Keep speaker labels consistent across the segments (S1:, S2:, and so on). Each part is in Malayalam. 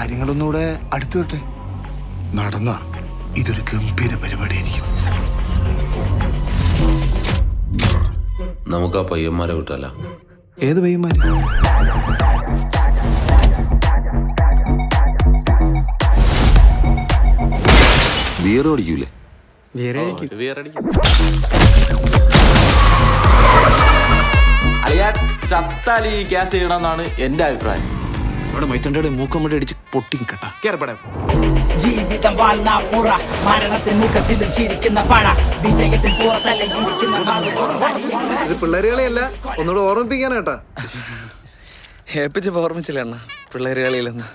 S1: കാര്യങ്ങളൊന്നുകൂടെ അടുത്തു വരട്ടെ. നടന്ന ഇതൊരു ഗംഭീര പരിപാടിയായിരിക്കും.
S2: നമുക്ക് ആ പയ്യന്മാരെ വിട്ടല്ല.
S1: ഏത് പയ്യന്മാര്?
S2: വീറ് അടിക്കൂലേ? ചത്താൽ ഈ ഗ്യാസ് ചെയ്യണമെന്നാണ് എന്റെ അഭിപ്രായം.
S1: ഇവിടെ മൈത്തണ്ടയുടെ മൂക്കമ്മടി അടിച്ച് പൊട്ടി കേട്ടാ കേറപ്പെടാം.
S3: ജീവിതം വാൾനാൾ മുറ, മരണത്തിൽ മുഖത്തിലും ചിരിക്കുന്ന പട, വിജയത്തിൽ പുറത്തല്ലിരിക്കുന്ന
S4: ഇത് പിള്ളേരുകളെയല്ല, ഒന്നുകൂടെ ഓർമ്മിപ്പിക്കാനാട്ടാ.
S1: ഏപ്പിച്ചപ്പോ ഓർമ്മിച്ചില്ല അണ്ണ പിള്ളേര് കളിയിലെന്ന്.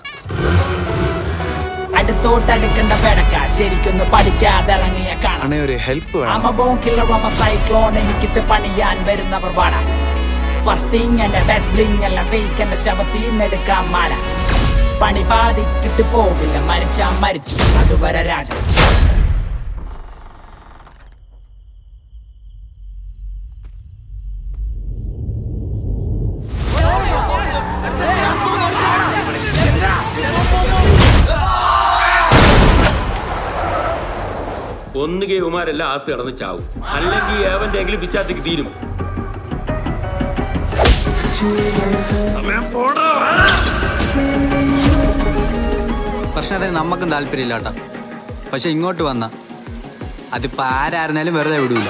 S3: അടുത്തോട്ടടുക്കേണ്ട പെടക്ക, ശരിക്കൊന്ന് പഠിക്കാതെ ഇറങ്ങിയ കാണാൻ
S1: ഒരു ഹെൽപ്പ്
S3: സൈക്ലോൺ എനിക്കിട്ട് പണിയാൻ വരുന്നവർ പാട. ഫസ്റ്റിങ് എന്റെ ബെസ്റ്റ് ബ്ലിങ് അല്ല ഫേക്ക്, എന്റെ ശവത്തീന്നെടുക്കാൻ മാല. പണി ബാധിച്ചിട്ട് പോകില്ല, മരിച്ചാ മരിച്ചു അതുവരെ രാജ.
S5: ഒന്നുകെ ഇവമാരെല്ലാം ആത്ത് കിടന്ന് ചാവും, അല്ലെങ്കിൽ ഏവന്റെങ്കിലും പിച്ചാത്തിക്ക് തീരും.
S6: പ്രശ്നത്തിന് നമുക്കും താല്പര്യമില്ല കേട്ടോ. പക്ഷെ ഇങ്ങോട്ട് വന്ന അതിപ്പോ ആരായിരുന്നാലും വെറുതെ വിടൂല.